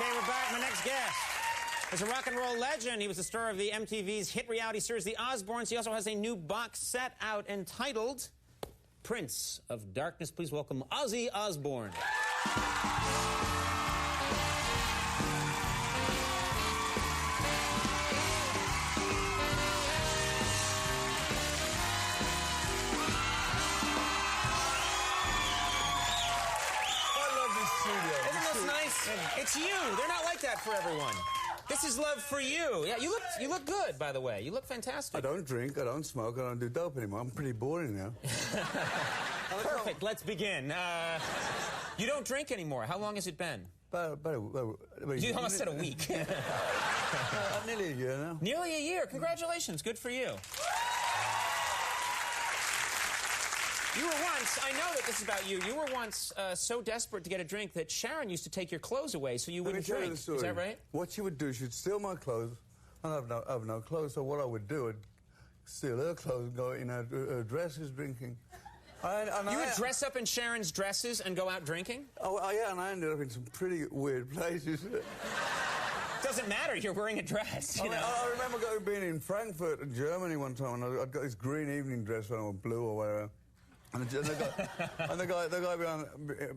Okay, we're back. My next guest is a rock and roll legend. He was the star of the MTV's hit reality series, The Osbournes. He also has a new box set out entitled Prince of Darkness. Please welcome Ozzy Osbourne. It's you. They're not like that for everyone. This is love for you. Yeah, you look good, by the way. You look fantastic. I don't drink, I don't smoke, I don't do dope anymore. I'm pretty boring now. Perfect. Let's begin. You don't drink anymore. How long has it been? You almost said a week. Nearly a year now. Nearly a year. Congratulations. Good for you. You were once, I know that this is about you, you were once so desperate to get a drink that Sharon used to take your clothes away so you wouldn't drink. Is that right? What she would do, she'd steal my clothes, and I have no clothes, so what I would do, I'd steal her clothes and go in her dresses drinking. You would dress up in Sharon's dresses and go out drinking? Oh, yeah, and I ended up in some pretty weird places. Doesn't matter, you're wearing a dress. I remember being in Frankfurt, Germany one time, and I'd got this green evening dress on, or blue or whatever. And the guy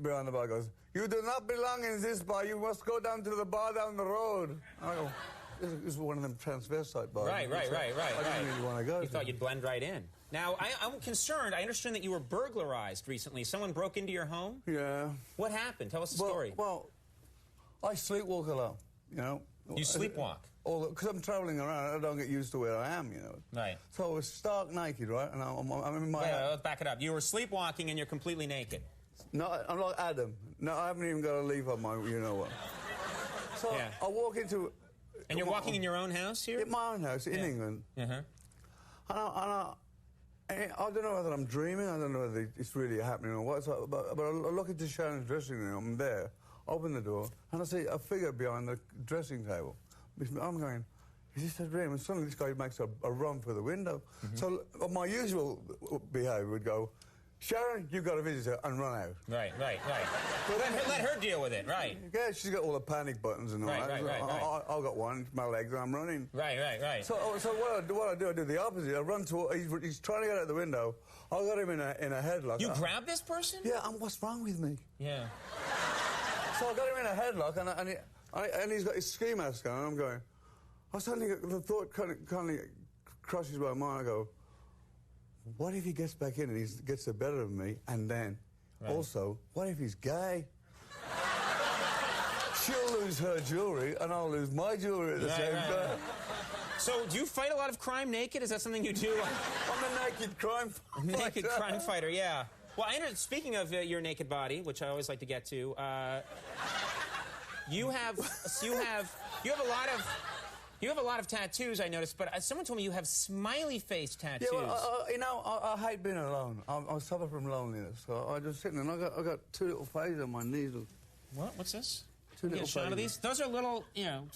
behind the bar goes, "You do not belong in this bar. You must go down to the bar down the road." And I go, "This is one of them transvestite bars." Right. I didn't really want to go. You thought you'd blend right in. Now, I'm concerned. I understand that you were burglarized recently. Someone broke into your home? Yeah. What happened? Tell us the story. Well, I sleepwalk a lot, you know. You sleepwalk? Because I'm travelling around, I don't get used to where I am, you know. Right. So I was stark naked, right? And I'm in my... Wait, let's back it up. You were sleepwalking and you're completely naked. No, I'm like Adam. No, I haven't even got a leaf on my you-know-what. So yeah. I walk into... And you're walking in your own house here? In my own house, in England. Uh-huh. And I don't know whether I'm dreaming, I don't know whether it's really happening or what, but I look into Sharon's dressing room, I'm there, open the door, and I see a figure behind the dressing table. I'm going, is this a dream? And suddenly this guy makes a run for the window. Mm-hmm. So my usual behaviour would go, "Sharon, you've got a visitor," and run out. Right. Well, let her deal with it, right. Yeah, she's got all the panic buttons and all that. Right. I've got one, my legs, and I'm running. Right. So what I do the opposite. I run to, he's trying to get out the window. I got him in a headlock. You grabbed this person? Yeah, and what's wrong with me? Yeah. So I got him in a headlock, and he's got his ski mask on, and I'm going... the thought kind of crosses my mind. I go, what if he gets back in and he gets the better of me? And then, also, what if he's gay? She'll lose her jewellery, and I'll lose my jewellery at the same time. So, do you fight a lot of crime naked? Is that something you do? I'm a naked crime fighter. A naked crime fighter, yeah. Well, speaking of your naked body, which I always like to get to, you have a lot of tattoos, I noticed, but someone told me you have smiley face tattoos. Yeah, well, you know, I hate being alone. I suffer from loneliness, so I just sit there, and I got two little faces on my knees. What? What's this? Two little faces. Of these? Those are little, you know,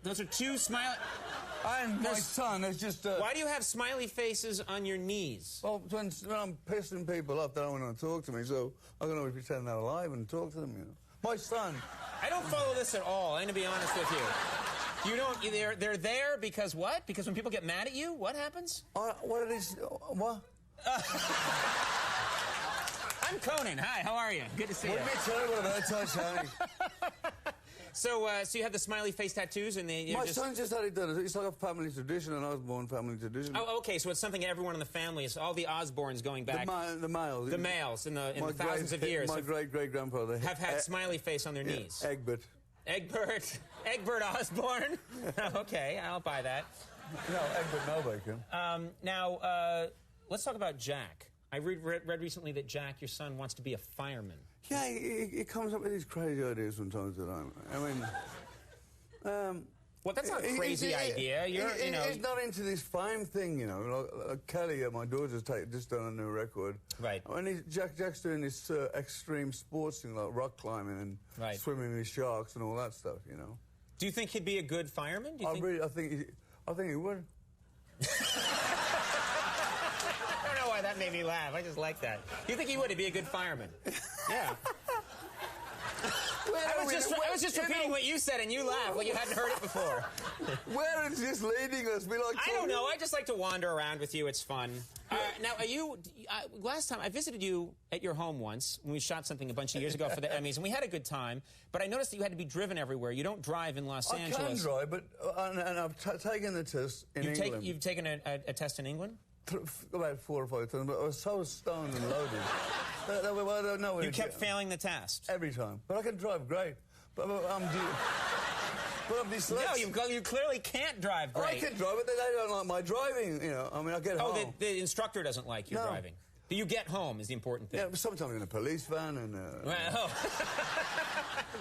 those are two smiley... And my son is just... Why do you have smiley faces on your knees? Well, when I'm pissing people off, they don't want to talk to me, so I'm going to pretend they're alive and talk to them, you know. My son... I don't follow this at all, I'm going to be honest with you. You don't... They're there because what? Because when people get mad at you, what happens? What it is... What? I'm Conan. Hi, how are you? Good to see you. Wouldn't be terrible about touch, honey. So you have the smiley face tattoos, and my son just had it done. It's like a family tradition, an Osbourne family tradition. Oh, okay. So it's something everyone in the family is. All the Osbournes going back. The males. The males in the thousands of years. My great-great-grandfather have had smiley face on their knees. Egbert Osbourne. Okay, I'll buy that. No, Egbert no bacon. Now let's talk about Jack. I read recently that Jack, your son, wants to be a fireman. Yeah, he comes up with these crazy ideas from time to time. I mean... well, that's not a crazy idea. He's not into this fame thing, you know. Like Kelly, my daughter's just done a new record. Right. I mean, Jack's doing this extreme sports thing, like rock climbing and swimming with sharks and all that stuff, you know. Do you think he'd be a good fireman? I think he would. Why that made me laugh. I just like that. Do you think he would? He'd be a good fireman? Yeah. I was just repeating what you said, and you laughed like you hadn't heard it before. Where is this leading us? I don't know. I just like to wander around with you. It's fun. Now, are you... last time, I visited you at your home once when we shot something a bunch of years ago for the Emmys, and we had a good time, but I noticed that you had to be driven everywhere. You don't drive in Los Angeles. I can drive, but... and I've taken the test in England. You've taken a test in England? About 4 or 5 times, but I was so stoned and loaded. You kept failing the test? Every time. But I can drive great. But I'm dyslexic. No, you clearly can't drive great. I can drive, but they don't like my driving, you know. I mean, I get home. Oh, the instructor doesn't like your driving. Do you get home is the important thing. Yeah, sometimes in a police van and... Well,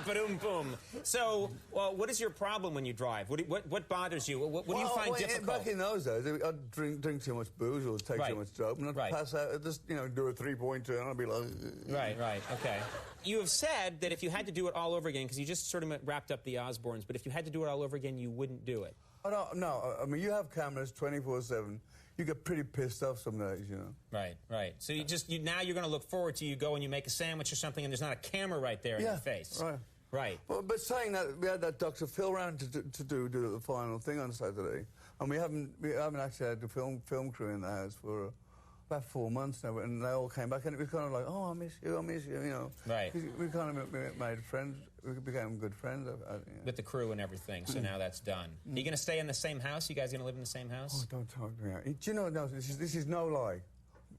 ba-doom, boom. So, well, what is your problem when you drive? What bothers you? What do you find difficult? Back in those days, I'd drink too much booze or take too much dope, and I'd pass out. I'd just, you know, do a 3-point turn, and I'd be like... Right, okay. You have said that if you had to do it all over again, because you just sort of wrapped up the Osbournes, but if you had to do it all over again, you wouldn't do it. No, I mean, you have cameras 24/7. You get pretty pissed off some days, you know. Right. So now you're going to look forward to you go and you make a sandwich or something, and there's not a camera right there in your face. Right. But saying that, we had that Dr. Phil round to do the final thing on Saturday, and we haven't actually had the film crew in the house for about 4 months now, and they all came back, and it was kind of like, oh, I miss you, you know. Right. We kind of made friends. We became good friends. With the crew and everything, so now that's done. Are you going to stay in the same house? You guys going to live in the same house? Oh, don't talk to me. Do you know, no, this is no lie.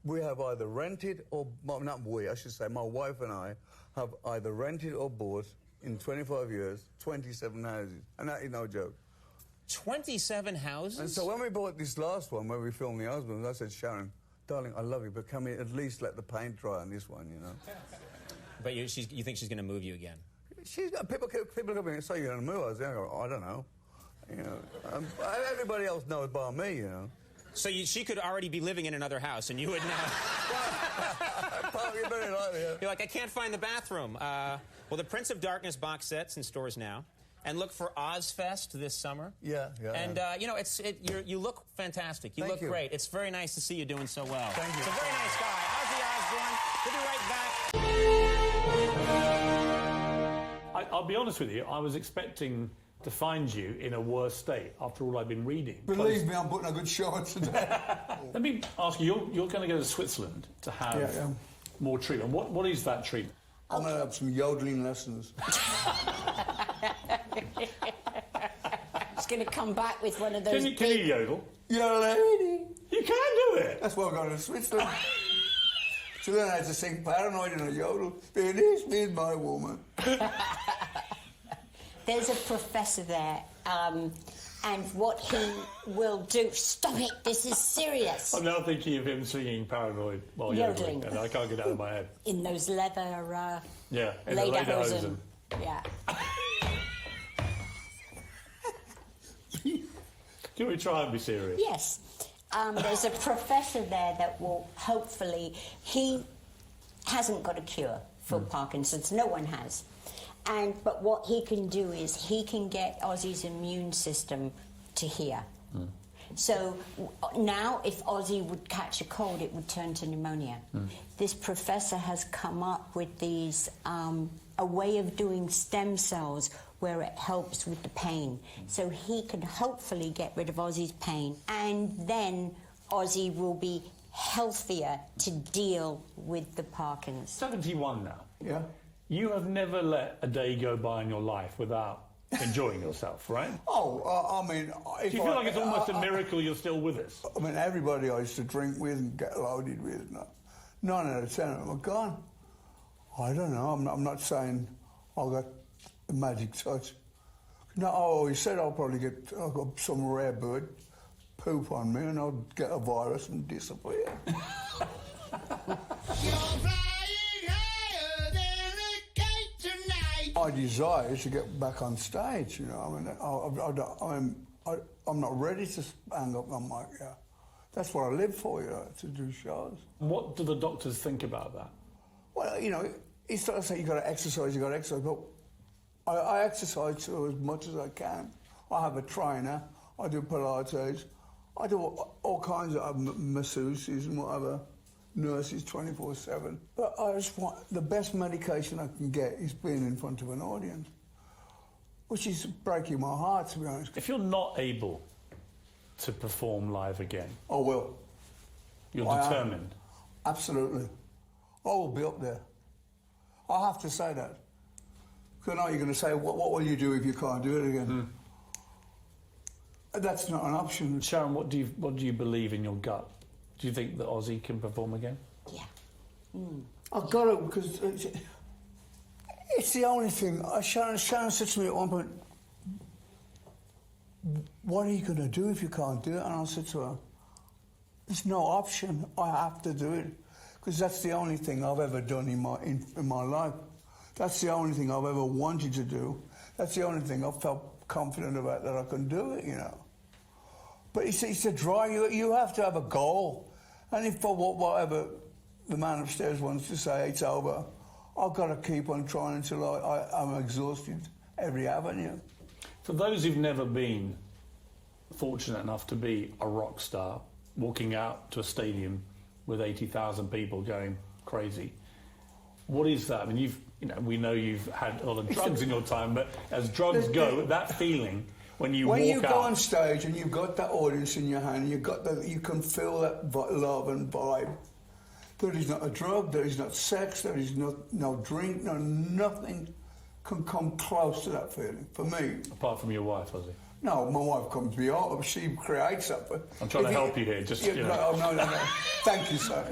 We have either rented or... Not we, I should say. My wife and I have either rented or bought, in 25 years, 27 houses. And that is no joke. 27 houses? And so when we bought this last one, where we filmed the Osbournes, I said, Sharon, darling, I love you, but can we at least let the paint dry on this one, you know? But you think she's going to move you again? People come in and say you're going to move us. I don't know. You know, everybody else knows by me, you know. So she could already be living in another house, and you would now... You're like, I can't find the bathroom. Well, the Prince of Darkness box set's in stores now. And look for Ozfest this summer. Yeah. And, you know, you look fantastic. You look great. It's very nice to see you doing so well. Thank you. It's a very nice guy. Ozzy Osbourne. We'll be right back. I'll be honest with you, I was expecting to find you in a worse state after all I've been reading. Believe me, I'm putting a good show on today. Let me ask you, you're going to go to Switzerland to have more treatment. What is that treatment? I'm going to have some yodeling lessons. He's going to come back with one of those... Can you yodel? Yodeling. You can do it! That's why I'm going to Switzerland. To learn how to sing Paranoid in a yodel. It is my woman. There's a professor there, and what he will do... Stop it, this is serious. I'm now thinking of him singing Paranoid while yodeling, and I can't get out of my head. In those leather... in lederhosen. Yeah. Do you want me to try and be serious? Yes. There's a professor there that will hopefully... He hasn't got a cure for Parkinson's. No one has. But what he can do is he can get Ozzy's immune system to hear. So now if Ozzy would catch a cold, it would turn to pneumonia. This professor has come up with these, a way of doing stem cells where it helps with the pain. So he can hopefully get rid of Ozzy's pain, and then Ozzy will be healthier to deal with the Parkinson's. 71 now. Yeah. You have never let a day go by in your life without enjoying yourself, right? Oh, I mean... Do you feel like it's almost a miracle you're still with us? I mean, everybody I used to drink with and get loaded with, 9 out of 10 of them are gone. I don't know, I'm not saying I've got a magic touch. No, he said I've got some rare bird poop on me and I'll get a virus and disappear. My desire is to get back on stage, you know. I mean, I'm not ready to hang up on mic. Yeah, that's what I live for, you know, to do shows. What do the doctors think about that? Well, you know, he started saying you got to exercise, but I exercise as much as I can. I have a trainer. I do Pilates. I do all kinds of masseuses and whatever. Nurses 24/7. But I just want the best medication I can get is being in front of an audience. which is breaking my heart, to be honest. If you're not able to perform live again, I will. you're I am. determined. Absolutely. I will be up there. I have to say that. Because I know you're going to say, what will you do if you can't do it again? That's not an option. Sharon, what do you believe in your gut? Do you think that Ozzy can perform again? Yeah. I've got it because it's the only thing. Sharon said to me at one point, what are you going to do if you can't do it? And I said to her, there's no option. I have to do it. Because that's the only thing I've ever done in my life. That's the only thing I've ever wanted to do. That's the only thing I've felt confident about that I can do it, you know. But it's a drive. You have to have a goal. And if for whatever the man upstairs wants to say it's over, I've got to keep on trying until I'm exhausted every avenue. For those who've never been fortunate enough to be a rock star, walking out to a stadium with 80,000 people going crazy, what is that? I mean, we know you've had a lot of drugs in your time, but as drugs go, that feeling when you walk out... When you go on stage and you've got that audience in your hand, you can feel that love and vibe. There is not a drug, there is not sex, there is no drink, nothing can come close to that feeling, for me. Apart from your wife, Ozzy? No, my wife comes to me, she creates that. I'm trying to help you here, just... Yeah, no. Thank you, sir.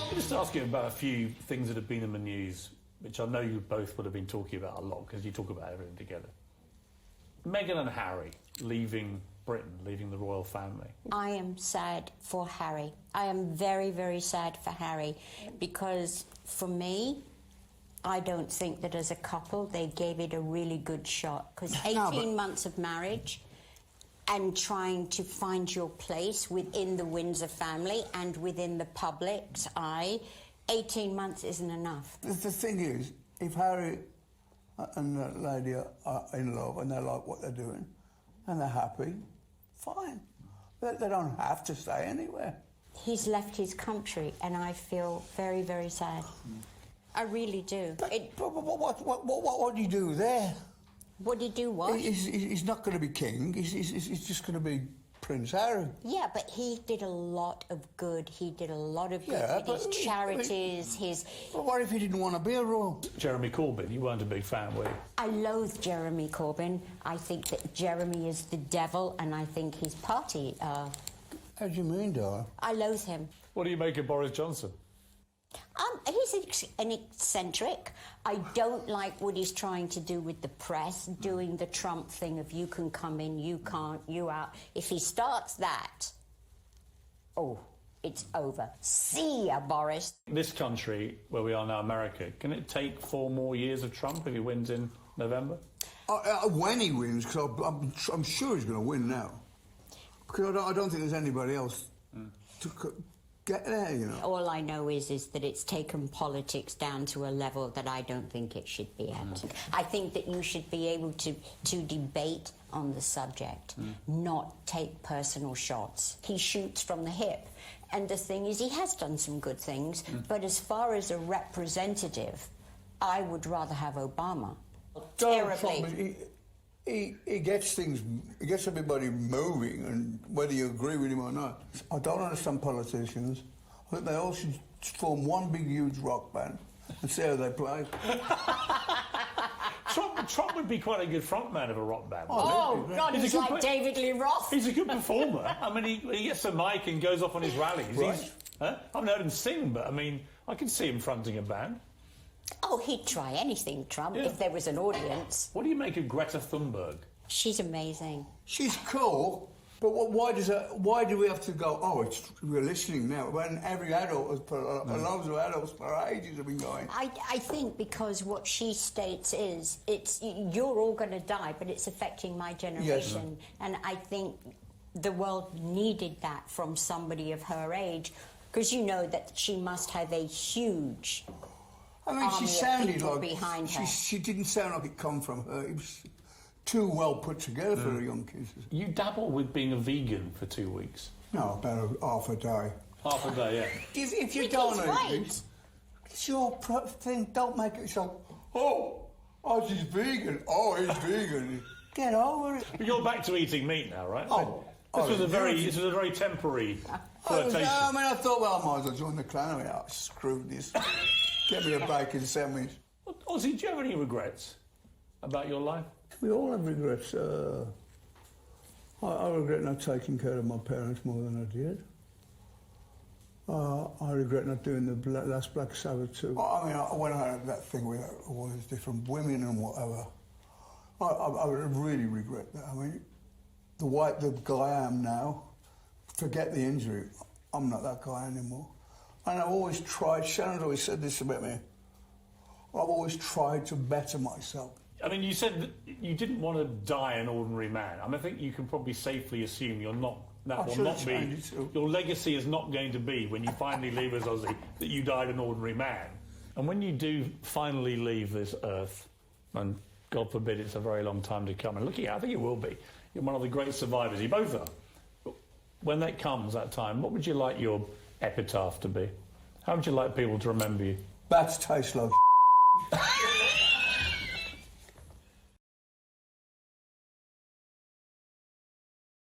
I'll just ask you about a few things that have been in the news, which I know you both would have been talking about a lot, because you talk about everything together. Meghan and Harry leaving Britain, leaving the royal family. I am sad for Harry. I am very, very sad for Harry, because for me, I don't think that as a couple they gave it a really good shot, because 18 months of marriage and trying to find your place within the Windsor family and within the public's eye, 18 months isn't enough. The thing is, if Harry and that lady are in love and they like what they're doing and they're happy, fine. They don't have to stay anywhere. He's left his country and I feel very, very sad. I really do. But what do you do there? What do you do, what? He's not going to be king. He's just going to be Prince Harry. Yeah, but he did a lot of good. He did a lot of good with his charities, But what if he didn't want to be a royal? Jeremy Corbyn, you weren't a big fan, were you? I loathe Jeremy Corbyn. I think that Jeremy is the devil, and I think his party... How do you mean, darling? I loathe him. What do you make of Boris Johnson? He's an eccentric. I don't like what he's trying to do with the press, doing the Trump thing of you can come in, you can't, you out. If he starts that, it's over. See ya, Boris. This country, where we are now, America, can it take 4 more years of Trump if he wins in November? When he wins, because I'm sure he's going to win now. Because I don't think there's anybody else to get there, you know. All I know is that it's taken politics down to a level that I don't think it should be at. I think that you should be able to debate on the subject, not take personal shots. He shoots from the hip. And the thing is, he has done some good things, but as far as a representative, I would rather have Obama. Donald Trump, he gets things, he gets everybody moving, and whether you agree with him or not. I don't understand politicians. I think they all should form one big, huge rock band and see how they play. Trump would be quite a good frontman of a rock band. Oh, God, he's like David Lee Roth. He's a good performer. I mean, he gets a mic and goes off on his rallies. Right. I haven't heard him sing, but, I mean, I can see him fronting a band. Oh, he'd try anything, Trump, if there was an audience. What do you make of Greta Thunberg? She's amazing. She's cool, but why do we have to go, we're listening now, when every adult, loads of adults for ages have been going? I think because what she states is, you're all going to die, but it's affecting my generation. Yes. And I think the world needed that from somebody of her age, because you know that she must have a huge... I mean, she sounded like behind her. She didn't sound like it come from her. It was too well put together for a young kid. You dabbled with being a vegan for 2 weeks. No, about half a day. Half a day, yeah. If you don't eat it, it's your thing. Don't make it so. Ozzy's vegan. Oh, he's vegan. Get over it. You're back to eating meat now, right? Oh, this was a very temporary flirtation. I thought, well, I might as well join the clan. I mean, screw this. Get me a bacon sandwich. Ozzy, do you have any regrets about your life? We all have regrets. I regret not taking care of my parents more than I did. I regret not doing the last Black Sabbath too. I mean, when I had that thing with all these different women and whatever, I really regret that. I mean, the guy I am now, forget the injury, I'm not that guy anymore. And I've always tried, Shannon's always said this about me, I've always tried to better myself. I mean, you said that you didn't want to die an ordinary man. I mean, I think you can probably safely assume you're not. That will not be. Your legacy is not going to be, when you finally leave as Ozzy, that you died an ordinary man. And when you do finally leave this earth, and God forbid it's a very long time to come, and looking at, I think it will be, you're one of the great survivors. You both are. But when that comes, that time, what would you like your epitaph to be? How would you like people to remember you? Bats taste like